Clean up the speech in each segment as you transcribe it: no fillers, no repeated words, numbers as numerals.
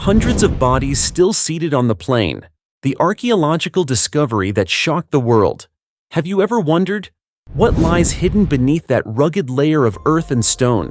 Hundreds of bodies still seated on the plain. The archaeological discovery that shocked the world. Have you ever wondered what lies hidden beneath that rugged layer of earth and stone?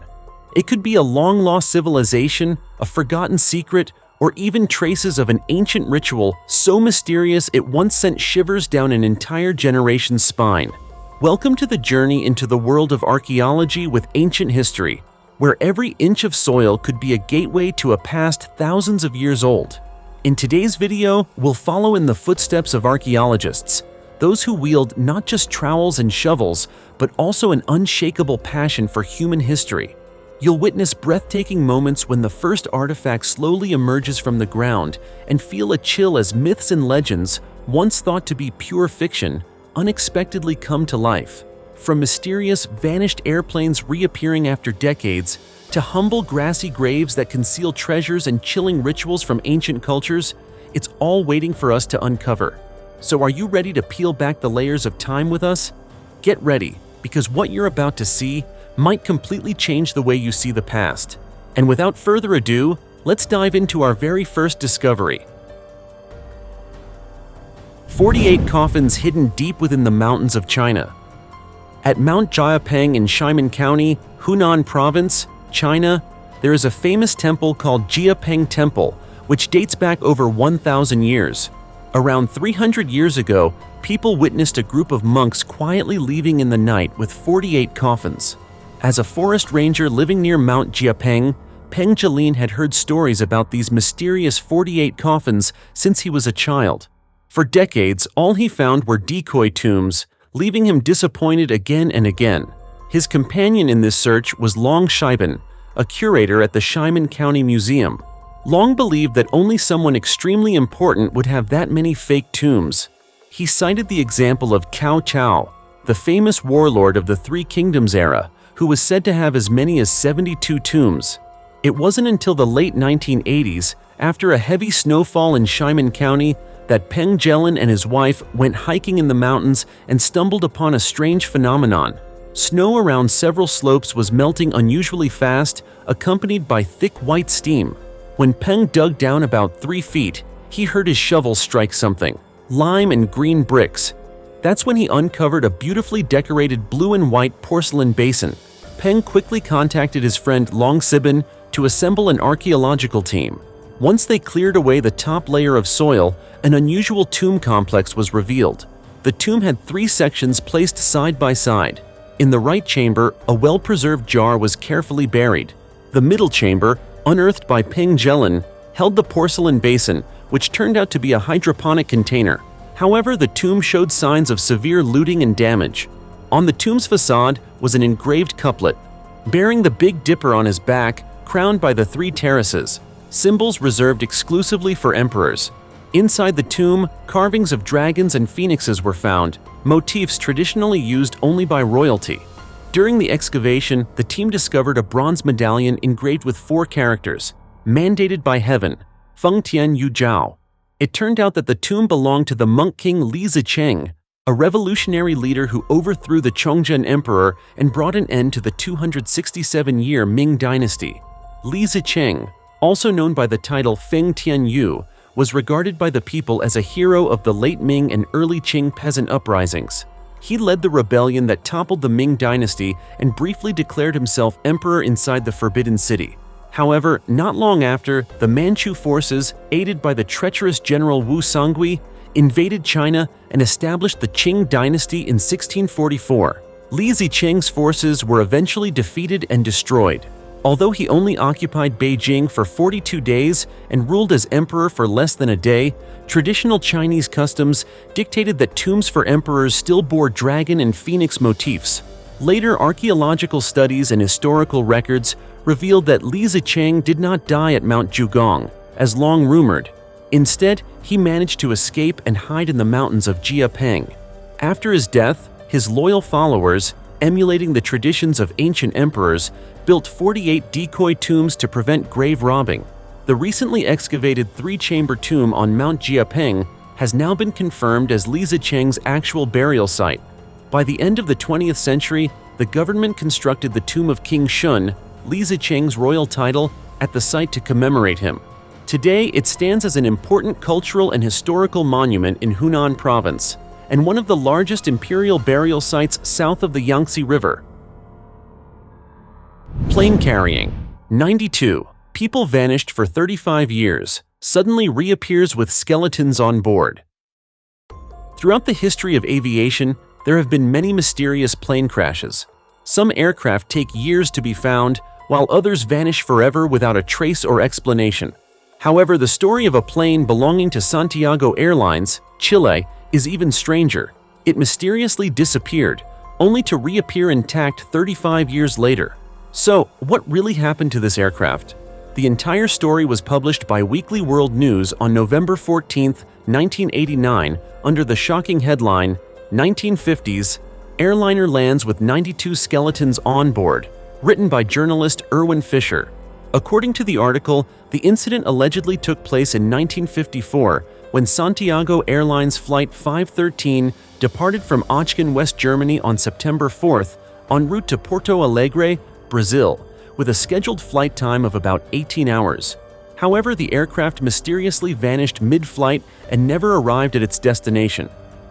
It could be a long-lost civilization, a forgotten secret, or even traces of an ancient ritual so mysterious it once sent shivers down an entire generation's spine. Welcome to the journey into the world of archaeology with ancient history, where every inch of soil could be a gateway to a past thousands of years old. In today's video, we'll follow in the footsteps of archaeologists, those who wield not just trowels and shovels, but also an unshakable passion for human history. You'll witness breathtaking moments when the first artifact slowly emerges from the ground and feel a chill as myths and legends, once thought to be pure fiction, unexpectedly come to life. From mysterious, vanished airplanes reappearing after decades, to humble grassy graves that conceal treasures and chilling rituals from ancient cultures, it's all waiting for us to uncover. So are you ready to peel back the layers of time with us? Get ready, because what you're about to see might completely change the way you see the past. And without further ado, let's dive into our very first discovery. 48 coffins hidden deep within the mountains of China. At Mount Jiapeng in Ximen County, Hunan Province, China, there is a famous temple called Jiapeng Temple, which dates back over 1,000 years. Around 300 years ago, people witnessed a group of monks quietly leaving in the night with 48 coffins. As a forest ranger living near Mount Jiapeng, Peng Jilin had heard stories about these mysterious 48 coffins since he was a child. For decades, all he found were decoy tombs, leaving him disappointed again and again. His companion in this search was Long Shiben, a curator at the Ximen County Museum. Long believed that only someone extremely important would have that many fake tombs. He cited the example of Cao Cao, the famous warlord of the Three Kingdoms era, who was said to have as many as 72 tombs. It wasn't until the late 1980s, after a heavy snowfall in Ximen County, that Peng Jilin and his wife went hiking in the mountains and stumbled upon a strange phenomenon. Snow around several slopes was melting unusually fast, accompanied by thick white steam. When Peng dug down about 3 feet, he heard his shovel strike something, lime and green bricks. That's when he uncovered a beautifully decorated blue and white porcelain basin. Peng quickly contacted his friend Long Shiben to assemble an archaeological team. Once they cleared away the top layer of soil, an unusual tomb complex was revealed. The tomb had 3 sections placed side by side. In the right chamber, a well-preserved jar was carefully buried. The middle chamber, unearthed by Peng Jilin, held the porcelain basin, which turned out to be a hydroponic container. However, the tomb showed signs of severe looting and damage. On the tomb's facade was an engraved couplet, bearing the Big Dipper on his back, crowned by the 3 terraces, symbols reserved exclusively for emperors. Inside the tomb, carvings of dragons and phoenixes were found, motifs traditionally used only by royalty. During the excavation, the team discovered a bronze medallion engraved with 4 characters, mandated by heaven, Feng Tian Yu Zhao. It turned out that the tomb belonged to the monk king Li Zicheng, a revolutionary leader who overthrew the Chongzhen emperor and brought an end to the 267-year Ming dynasty. Li Zicheng, also known by the title Feng Tian Yu, was regarded by the people as a hero of the late Ming and early Qing peasant uprisings. He led the rebellion that toppled the Ming dynasty and briefly declared himself emperor inside the Forbidden City. However, not long after, the Manchu forces, aided by the treacherous general Wu Songui, invaded China and established the Qing dynasty in 1644. Li Zicheng's forces were eventually defeated and destroyed. Although he only occupied Beijing for 42 days and ruled as emperor for less than a day, traditional Chinese customs dictated that tombs for emperors still bore dragon and phoenix motifs. Later archaeological studies and historical records revealed that Li Zicheng did not die at Mount Zhugong, as long rumored. Instead, he managed to escape and hide in the mountains of Jiapeng. After his death, his loyal followers, emulating the traditions of ancient emperors, built 48 decoy tombs to prevent grave robbing. The recently excavated 3-chamber tomb on Mount Jiapeng has now been confirmed as Li Zicheng's actual burial site. By the end of the 20th century, the government constructed the tomb of King Shun, Li Zicheng's royal title, at the site to commemorate him. Today, it stands as an important cultural and historical monument in Hunan Province, and one of the largest imperial burial sites south of the Yangtze River. Plane carrying. 92. People vanished for 35 years, suddenly reappears with skeletons on board. Throughout the history of aviation, there have been many mysterious plane crashes. Some aircraft take years to be found, while others vanish forever without a trace or explanation. However, the story of a plane belonging to Santiago Airlines, Chile, is even stranger. It mysteriously disappeared, only to reappear intact 35 years later. So, what really happened to this aircraft? The entire story was published by Weekly World News on November 14, 1989, under the shocking headline, 1950s, Airliner lands with 92 skeletons on board, written by journalist Erwin Fisher. According to the article, the incident allegedly took place in 1954 when Santiago Airlines Flight 513 departed from Aachen, West Germany on September 4th en route to Porto Alegre, Brazil, with a scheduled flight time of about 18 hours. However, the aircraft mysteriously vanished mid-flight and never arrived at its destination.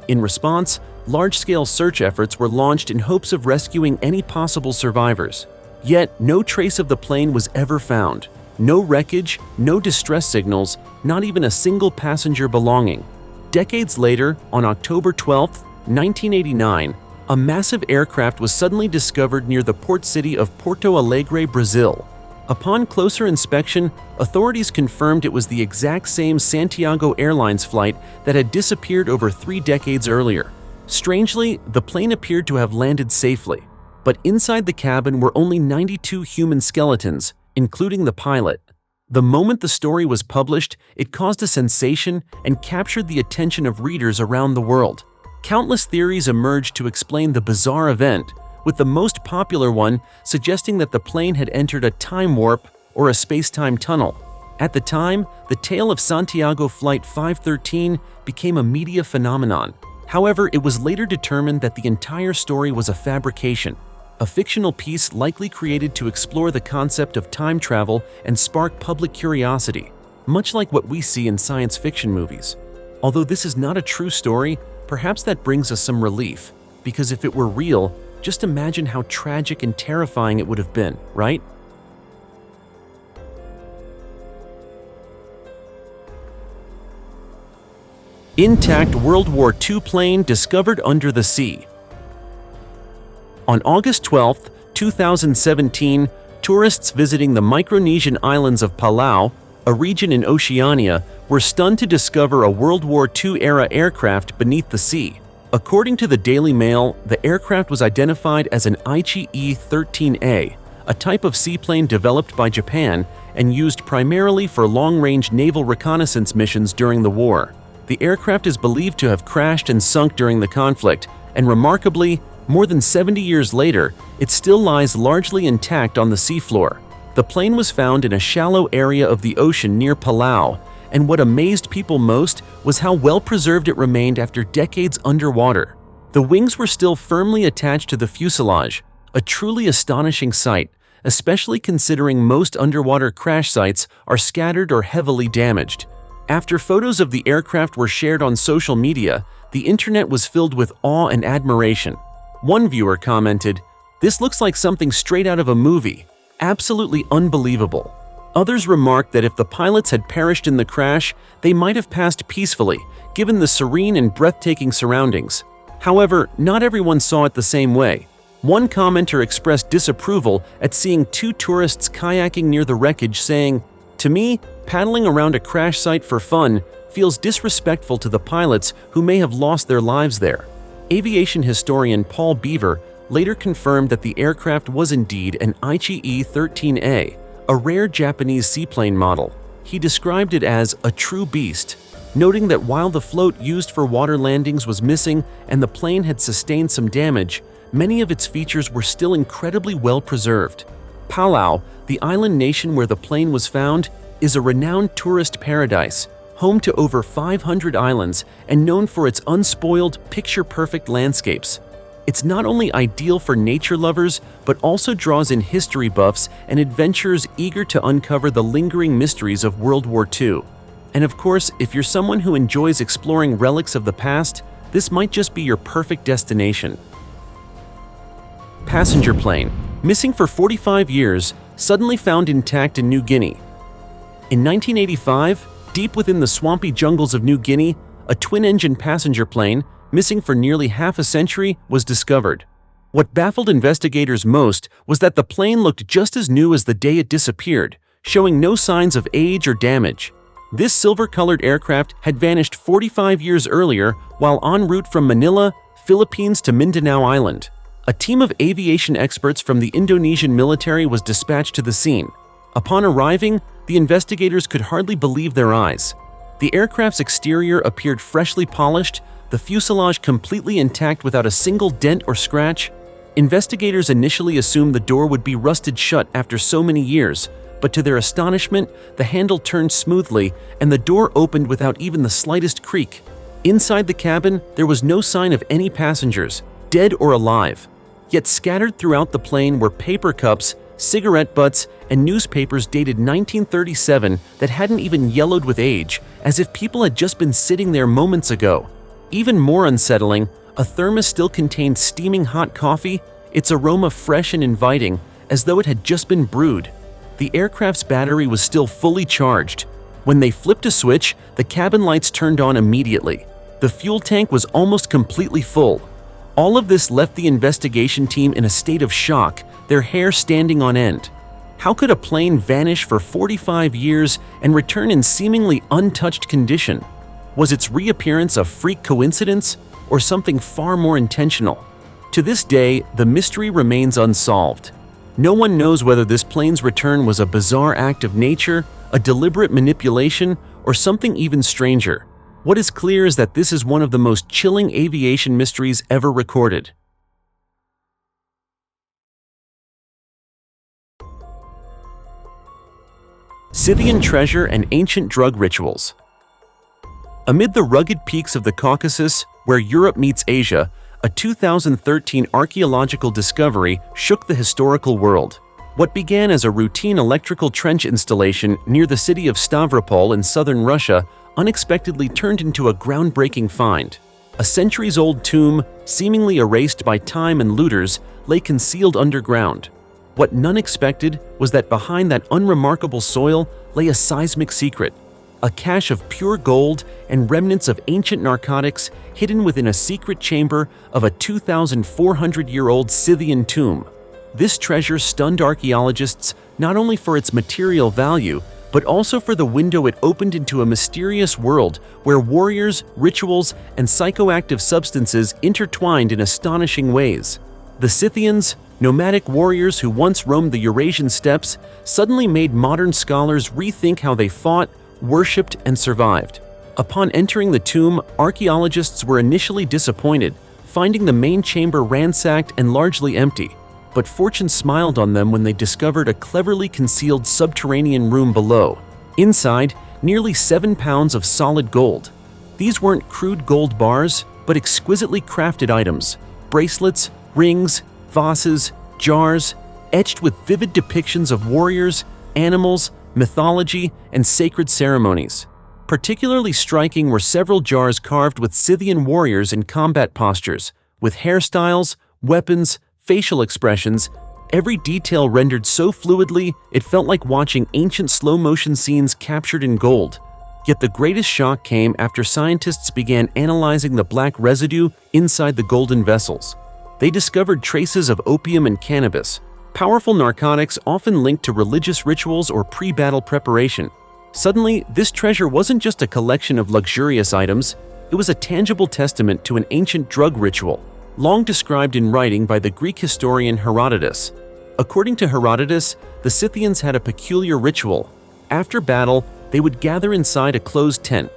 In response, large-scale search efforts were launched in hopes of rescuing any possible survivors. Yet, no trace of the plane was ever found. No wreckage, no distress signals, not even a single passenger belonging. Decades later, on October 12, 1989, a massive aircraft was suddenly discovered near the port city of Porto Alegre, Brazil. Upon closer inspection, authorities confirmed it was the exact same Santiago Airlines flight that had disappeared over 3 decades earlier. Strangely, the plane appeared to have landed safely, but inside the cabin were only 92 human skeletons, including the pilot. The moment the story was published, it caused a sensation and captured the attention of readers around the world. Countless theories emerged to explain the bizarre event, with the most popular one suggesting that the plane had entered a time warp or a space-time tunnel. At the time, the tale of Santiago Flight 513 became a media phenomenon. However, it was later determined that the entire story was a fabrication, a fictional piece likely created to explore the concept of time travel and spark public curiosity, much like what we see in science fiction movies. Although this is not a true story, perhaps that brings us some relief, because if it were real, just imagine how tragic and terrifying it would have been, right? Intact World War II plane discovered under the sea. On August 12, 2017, tourists visiting the Micronesian islands of Palau, a region in Oceania, were stunned to discover a World War II-era aircraft beneath the sea. According to the Daily Mail, the aircraft was identified as an Aichi E-13A, a type of seaplane developed by Japan and used primarily for long-range naval reconnaissance missions during the war. The aircraft is believed to have crashed and sunk during the conflict, and remarkably, more than 70 years later, it still lies largely intact on the seafloor. The plane was found in a shallow area of the ocean near Palau, and what amazed people most was how well preserved it remained after decades underwater. The wings were still firmly attached to the fuselage, a truly astonishing sight, especially considering most underwater crash sites are scattered or heavily damaged. After photos of the aircraft were shared on social media, the internet was filled with awe and admiration. One viewer commented, "This looks like something straight out of a movie. Absolutely unbelievable." Others remarked that if the pilots had perished in the crash, they might have passed peacefully, given the serene and breathtaking surroundings. However, not everyone saw it the same way. One commenter expressed disapproval at seeing 2 tourists kayaking near the wreckage, saying, "To me, paddling around a crash site for fun feels disrespectful to the pilots who may have lost their lives there." Aviation historian Paul Beaver later confirmed that the aircraft was indeed an Aichi E-13A, a rare Japanese seaplane model. He described it as a true beast, noting that while the float used for water landings was missing and the plane had sustained some damage, many of its features were still incredibly well preserved. Palau, the island nation where the plane was found, is a renowned tourist paradise, home to over 500 islands and known for its unspoiled, picture-perfect landscapes. It's not only ideal for nature lovers, but also draws in history buffs and adventurers eager to uncover the lingering mysteries of World War II. And of course, if you're someone who enjoys exploring relics of the past, this might just be your perfect destination. Passenger plane, missing for 45 years, suddenly found intact in New Guinea. In 1985, deep within the swampy jungles of New Guinea, a twin-engine passenger plane, missing for nearly half a century, was discovered. What baffled investigators most was that the plane looked just as new as the day it disappeared, showing no signs of age or damage. This silver-colored aircraft had vanished 45 years earlier while en route from Manila, Philippines to Mindanao Island. A team of aviation experts from the Indonesian military was dispatched to the scene. Upon arriving, the investigators could hardly believe their eyes. The aircraft's exterior appeared freshly polished, the fuselage completely intact without a single dent or scratch. Investigators initially assumed the door would be rusted shut after so many years, but to their astonishment, the handle turned smoothly and the door opened without even the slightest creak. Inside the cabin, there was no sign of any passengers, dead or alive. Yet scattered throughout the plane were paper cups, cigarette butts, and newspapers dated 1937 that hadn't even yellowed with age, as if people had just been sitting there moments ago. Even more unsettling, a thermos still contained steaming hot coffee, its aroma fresh and inviting, as though it had just been brewed. The aircraft's battery was still fully charged. When they flipped a switch, the cabin lights turned on immediately. The fuel tank was almost completely full. All of this left the investigation team in a state of shock, their hair standing on end. How could a plane vanish for 45 years and return in seemingly untouched condition? Was its reappearance a freak coincidence or something far more intentional? To this day, the mystery remains unsolved. No one knows whether this plane's return was a bizarre act of nature, a deliberate manipulation, or something even stranger. What is clear is that this is one of the most chilling aviation mysteries ever recorded. Scythian treasure and ancient drug rituals. Amid the rugged peaks of the Caucasus, where Europe meets Asia, a 2013 archaeological discovery shook the historical world. What began as a routine electrical trench installation near the city of Stavropol in southern Russia unexpectedly turned into a groundbreaking find. A centuries-old tomb, seemingly erased by time and looters, lay concealed underground. What none expected was that behind that unremarkable soil lay a seismic secret, a cache of pure gold and remnants of ancient narcotics hidden within a secret chamber of a 2,400-year-old Scythian tomb. This treasure stunned archaeologists not only for its material value, but also for the window it opened into a mysterious world where warriors, rituals, and psychoactive substances intertwined in astonishing ways. The Scythians, nomadic warriors who once roamed the Eurasian steppes, suddenly made modern scholars rethink how they fought, worshipped, and survived. Upon entering the tomb, archaeologists were initially disappointed, finding the main chamber ransacked and largely empty. But fortune smiled on them when they discovered a cleverly concealed subterranean room below. Inside, nearly 7 pounds of solid gold. These weren't crude gold bars, but exquisitely crafted items: bracelets, rings, vases, jars, etched with vivid depictions of warriors, animals, mythology, and sacred ceremonies. Particularly striking were several jars carved with Scythian warriors in combat postures, with hairstyles, weapons, facial expressions, every detail rendered so fluidly it felt like watching ancient slow-motion scenes captured in gold. Yet the greatest shock came after scientists began analyzing the black residue inside the golden vessels. They discovered traces of opium and cannabis, powerful narcotics often linked to religious rituals or pre-battle preparation. Suddenly, this treasure wasn't just a collection of luxurious items, it was a tangible testament to an ancient drug ritual, long described in writing by the Greek historian Herodotus. According to Herodotus, the Scythians had a peculiar ritual. After battle, they would gather inside a closed tent.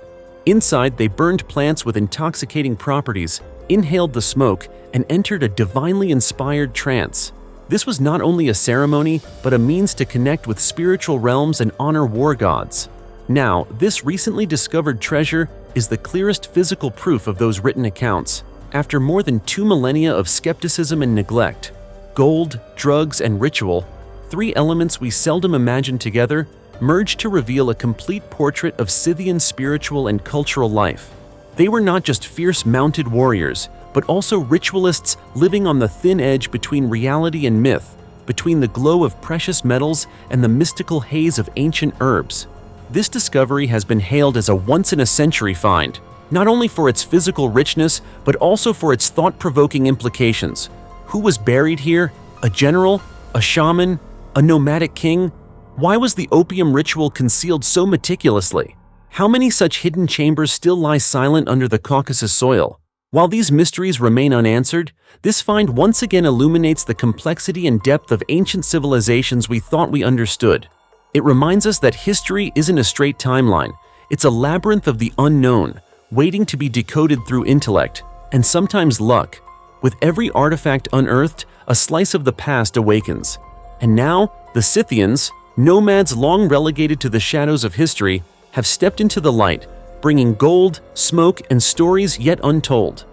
Inside, they burned plants with intoxicating properties, inhaled the smoke, and entered a divinely inspired trance. This was not only a ceremony, but a means to connect with spiritual realms and honor war gods. Now, this recently discovered treasure is the clearest physical proof of those written accounts. After more than 2 millennia of skepticism and neglect, gold, drugs, and ritual, three elements we seldom imagine together, merged to reveal a complete portrait of Scythian spiritual and cultural life. They were not just fierce mounted warriors, but also ritualists living on the thin edge between reality and myth, between the glow of precious metals and the mystical haze of ancient herbs. This discovery has been hailed as a once-in-a-century find, not only for its physical richness, but also for its thought-provoking implications. Who was buried here? A general? A shaman? A nomadic king? Why was the opium ritual concealed so meticulously? How many such hidden chambers still lie silent under the Caucasus soil? While these mysteries remain unanswered, this find once again illuminates the complexity and depth of ancient civilizations we thought we understood. It reminds us that history isn't a straight timeline. It's a labyrinth of the unknown, waiting to be decoded through intellect, and sometimes luck. With every artifact unearthed, a slice of the past awakens. And now, the Scythians, nomads long relegated to the shadows of history, have stepped into the light, bringing gold, smoke, and stories yet untold.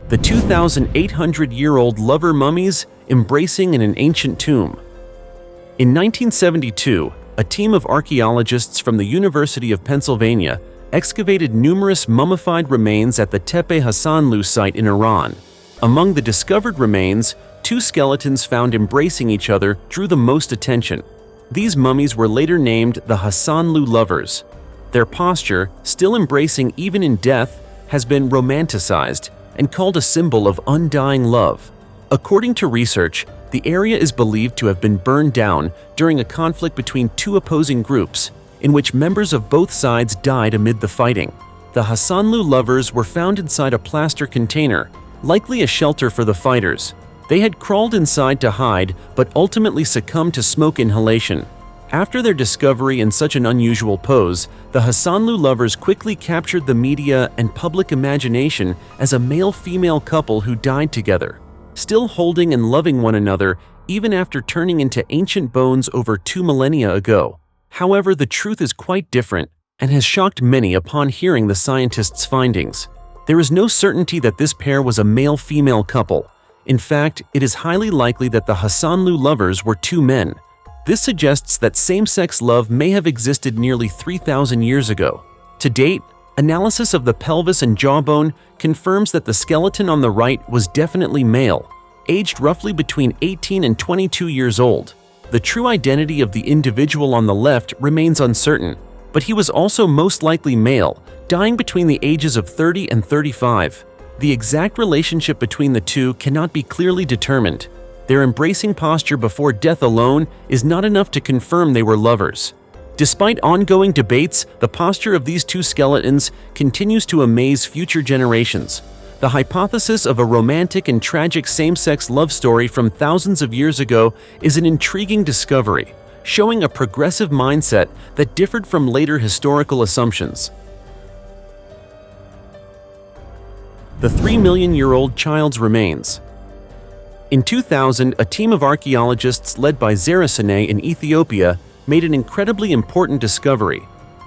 The 2,800-year-old lover mummies embracing in an ancient tomb. In 1972, a team of archaeologists from the University of Pennsylvania excavated numerous mummified remains at the Tepe Hassanlu site in Iran. Among the discovered remains, two skeletons found embracing each other drew the most attention. These mummies were later named the Hassanlu lovers. Their posture, still embracing even in death, has been romanticized and called a symbol of undying love. According to research, the area is believed to have been burned down during a conflict between two opposing groups, in which members of both sides died amid the fighting. The Hassanlu lovers were found inside a plaster container, likely a shelter for the fighters. They had crawled inside to hide, but ultimately succumbed to smoke inhalation. After their discovery in such an unusual pose, the Hassanlu lovers quickly captured the media and public imagination as a male-female couple who died together, still holding and loving one another even after turning into ancient bones over 2 millennia ago. However, the truth is quite different and has shocked many upon hearing the scientists' findings. There is no certainty that this pair was a male-female couple. In fact, it is highly likely that the Hassanlu lovers were two men. This suggests that same-sex love may have existed nearly 3,000 years ago. To date, analysis of the pelvis and jawbone confirms that the skeleton on the right was definitely male, aged roughly between 18 and 22 years old. The true identity of the individual on the left remains uncertain, but he was also most likely male, dying between the ages of 30 and 35. The exact relationship between the two cannot be clearly determined. Their embracing posture before death alone is not enough to confirm they were lovers. Despite ongoing debates, the posture of these two skeletons continues to amaze future generations. The hypothesis of a romantic and tragic same-sex love story from thousands of years ago is an intriguing discovery, showing a progressive mindset that differed from later historical assumptions. The 3-million-year-old child's remains. In 2000, a team of archaeologists led by Zerasane in Ethiopia made an incredibly important discovery.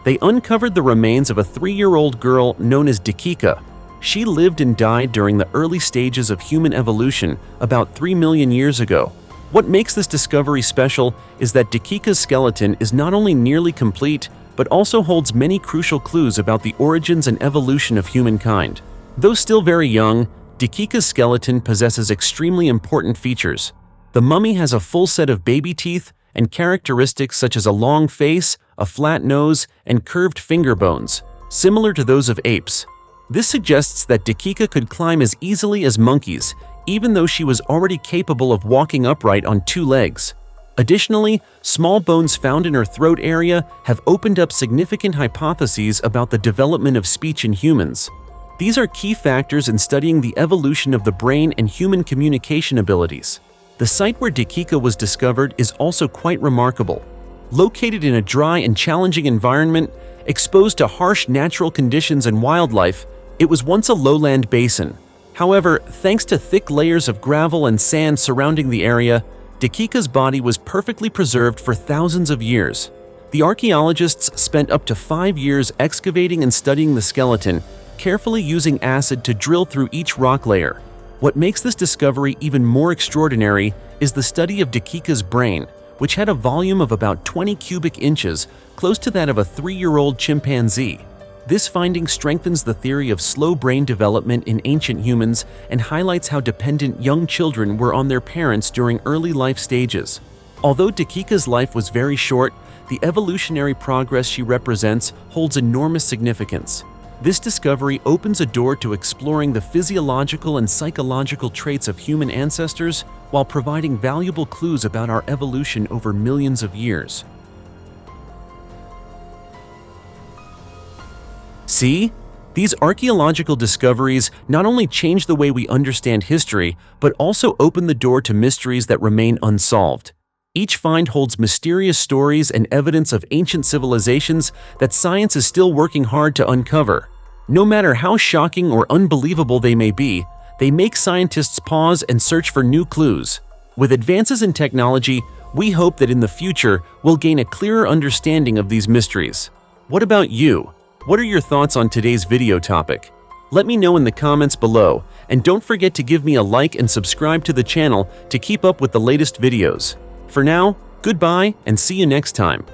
They uncovered the remains of a 3-year-old girl known as Dakika. She lived and died during the early stages of human evolution about 3 million years ago. What makes this discovery special is that Dakika's skeleton is not only nearly complete, but also holds many crucial clues about the origins and evolution of humankind. Though still very young, Dakika's skeleton possesses extremely important features. The mummy has a full set of baby teeth and characteristics such as a long face, a flat nose, and curved finger bones, similar to those of apes. This suggests that Dakika could climb as easily as monkeys, even though she was already capable of walking upright on 2 legs. Additionally, small bones found in her throat area have opened up significant hypotheses about the development of speech in humans. These are key factors in studying the evolution of the brain and human communication abilities. The site where Dakika was discovered is also quite remarkable. Located in a dry and challenging environment, exposed to harsh natural conditions and wildlife, it was once a lowland basin. However, thanks to thick layers of gravel and sand surrounding the area, Dakika's body was perfectly preserved for thousands of years. The archaeologists spent up to 5 years excavating and studying the skeleton, carefully using acid to drill through each rock layer. What makes this discovery even more extraordinary is the study of Dakika's brain, which had a volume of about 20 cubic inches, close to that of a 3-year-old chimpanzee. This finding strengthens the theory of slow brain development in ancient humans and highlights how dependent young children were on their parents during early life stages. Although Dakika's life was very short, the evolutionary progress she represents holds enormous significance. This discovery opens a door to exploring the physiological and psychological traits of human ancestors while providing valuable clues about our evolution over millions of years. See? These archaeological discoveries not only change the way we understand history, but also open the door to mysteries that remain unsolved. Each find holds mysterious stories and evidence of ancient civilizations that science is still working hard to uncover. No matter how shocking or unbelievable they may be, they make scientists pause and search for new clues. With advances in technology, we hope that in the future we'll gain a clearer understanding of these mysteries. What about you? What are your thoughts on today's video topic? Let me know in the comments below, and don't forget to give me a like and subscribe to the channel to keep up with the latest videos. For now, goodbye and see you next time.